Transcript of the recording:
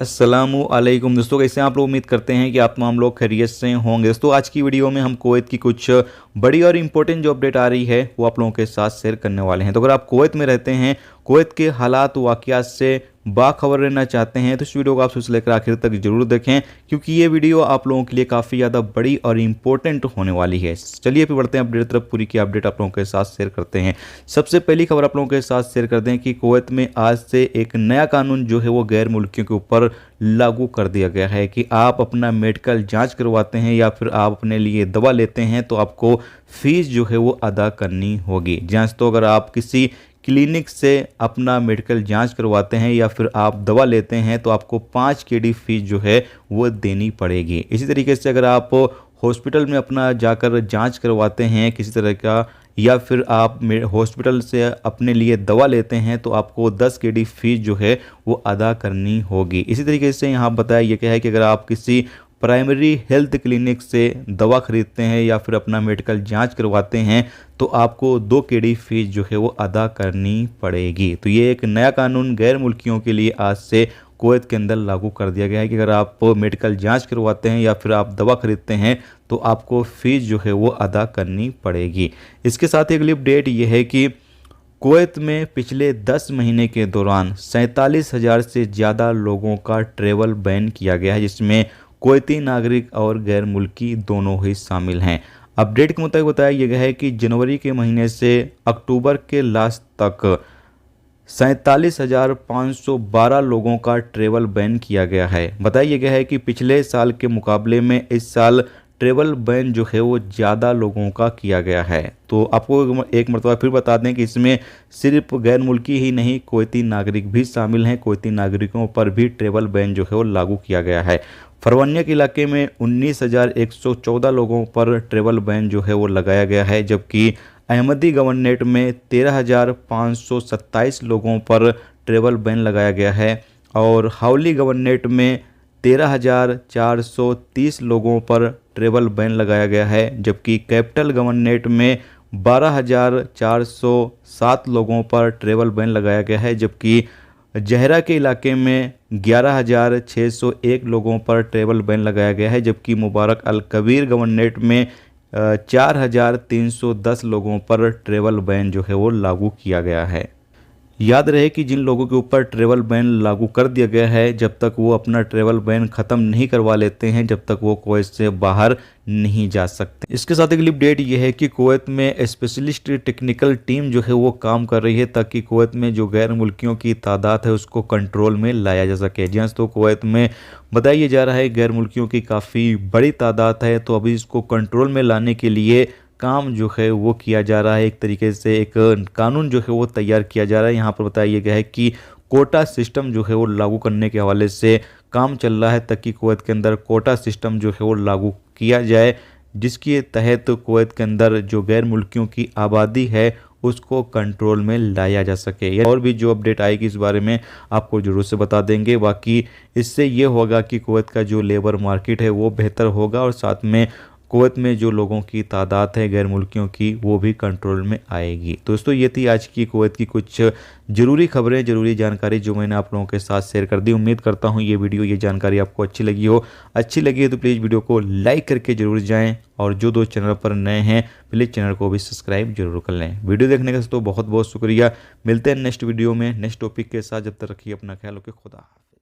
अस्सलामुअलैकुम दोस्तों, कैसे हैं आप लोग। उम्मीद करते हैं कि आप तमाम लोग खैरियत से होंगे। दोस्तों आज की वीडियो में हम कुवैत की कुछ बड़ी और इम्पोर्टेंट जो अपडेट आ रही है वो आप लोगों के साथ शेयर करने वाले हैं। तो अगर आप कुवैत में रहते हैं, कुवैत के हालात वाक़यात से बाखबर रहना चाहते हैं तो इस वीडियो को आप शुरू से लेकर आखिर तक जरूर देखें, क्योंकि ये वीडियो आप लोगों के लिए काफ़ी ज़्यादा बड़ी और इम्पोर्टेंट होने वाली है। चलिए फिर बढ़ते हैं अपडेट तरफ। पूरी की अपडेट आप लोगों के साथ शेयर करते हैं। सबसे पहली खबर आप लोगों के साथ शेयर कर दें कि कुवैत में आज से एक नया कानून जो है वो गैर मुल्कियों के ऊपर लागू कर दिया गया है कि आप अपना मेडिकल जांच करवाते हैं या फिर आप अपने लिए दवा लेते हैं तो आपको फीस जो है वो अदा करनी होगी। जांच तो अगर आप किसी क्लिनिक से अपना मेडिकल जांच करवाते हैं या फिर आप दवा लेते हैं तो आपको 5 KD फीस जो है वो देनी पड़ेगी। इसी तरीके से अगर आप हॉस्पिटल में अपना जाकर जांच करवाते हैं किसी तरह का, या फिर आप हॉस्पिटल से अपने लिए दवा लेते हैं तो आपको 10 KD फीस जो है वो अदा करनी होगी। इसी तरीके से यहाँ बताया यह क्या है कि अगर आप किसी प्राइमरी हेल्थ क्लिनिक से दवा खरीदते हैं या फिर अपना मेडिकल जांच करवाते हैं तो आपको 2 KD फीस जो है वो अदा करनी पड़ेगी। तो ये एक नया कानून गैर मुल्कियों के लिए आज से कुवैत के अंदर लागू कर दिया गया है कि अगर आप मेडिकल जांच करवाते हैं या फिर आप दवा खरीदते हैं तो आपको फ़ीस जो है वो अदा करनी पड़ेगी। इसके साथ ही अगली अपडेट ये है कि कुवैत में पिछले 10 महीने के दौरान 47,000 से ज़्यादा लोगों का ट्रेवल बैन किया गया है, जिसमें कुवैती नागरिक और गैर मुल्की दोनों ही शामिल हैं। अपडेट के मुताबिक बताया गया है कि जनवरी के महीने से अक्टूबर के लास्ट तक 47,512 लोगों का ट्रेवल बैन किया गया है। बताया गया है कि पिछले साल के मुकाबले में इस साल ट्रेवल बैन जो है वो ज़्यादा लोगों का किया गया है। तो आपको एक मरतबा फिर बता दें कि इसमें सिर्फ गैर मुल्की ही नहीं, कुवैती नागरिक भी शामिल हैं। कुवैती नागरिकों पर भी ट्रेवल बैन जो है वो लागू किया गया है। फरवनिया के इलाके में 19,114 लोगों पर ट्रेवल बैन जो है वो लगाया गया है, जबकि अहमदी गवर्नरेट में 13,527 लोगों पर ट्रेवल बैन लगाया गया है और हावली गवर्नरेट में 13,430 लोगों पर ट्रेवल बैन लगाया गया है, जबकि कैपिटल गवर्नरेट में 12,407 लोगों पर ट्रेवल बैन लगाया गया है, जबकि जहरा के इलाके में 11,601 लोगों पर ट्रेवल बैन लगाया गया है, जबकि मुबारक अल कबीर गवर्नरेट में 4,310 लोगों पर ट्रेवल बैन जो है वो लागू किया गया है। याद रहे कि जिन लोगों के ऊपर ट्रेवल बैन लागू कर दिया गया है, जब तक वो अपना ट्रेवल बैन ख़त्म नहीं करवा लेते हैं जब तक वो कुवैत से बाहर नहीं जा सकते। इसके साथ अगली अपडेट ये है कि कुवैत में स्पेशलिस्ट टेक्निकल टीम जो है वो काम कर रही है ताकि कुवैत में जो गैर मुल्कियों की तादाद है उसको कंट्रोल में लाया जा सके। जी तो कुवैत में बताया जा रहा है गैर मुल्कियों की काफ़ी बड़ी तादाद है, तो अभी इसको कंट्रोल में लाने के लिए काम जो है वो किया जा रहा है। एक तरीके से एक कानून जो है वो तैयार किया जा रहा है। यहाँ पर बताया गया है कि कोटा सिस्टम जो है वो लागू करने के हवाले से काम चल रहा है ताकि कुवैत के अंदर कोटा सिस्टम जो है वो लागू किया जाए, जिसके तहत कुवैत के अंदर जो गैर मुल्कियों की आबादी है उसको कंट्रोल में लाया जा सके। और भी जो अपडेट आएगी इस बारे में आपको ज़रूर से बता देंगे। बाकी इससे ये होगा कि कुवैत का जो लेबर मार्केट है वो बेहतर होगा और साथ में कुवैत में जो लोगों की तादाद है गैर मुल्कियों की वो भी कंट्रोल में आएगी। तो दोस्तों ये थी आज की कुवैत की कुछ ज़रूरी खबरें, ज़रूरी जानकारी जो मैंने आप लोगों के साथ शेयर कर दी। उम्मीद करता हूँ ये वीडियो, ये जानकारी आपको अच्छी लगी हो। अच्छी लगी है तो प्लीज़ वीडियो को लाइक करके ज़रूर जाएँ और जो दोस्त चैनल पर नए हैं प्लीज़ चैनल को भी सब्सक्राइब जरूर कर लें। वीडियो देखने का दोस्तों बहुत बहुत शुक्रिया। मिलते हैं नेक्स्ट वीडियो में नेक्स्ट टॉपिक के साथ। जब तक रखिए अपना ख्याल, ओके, खुदा हाफिज़।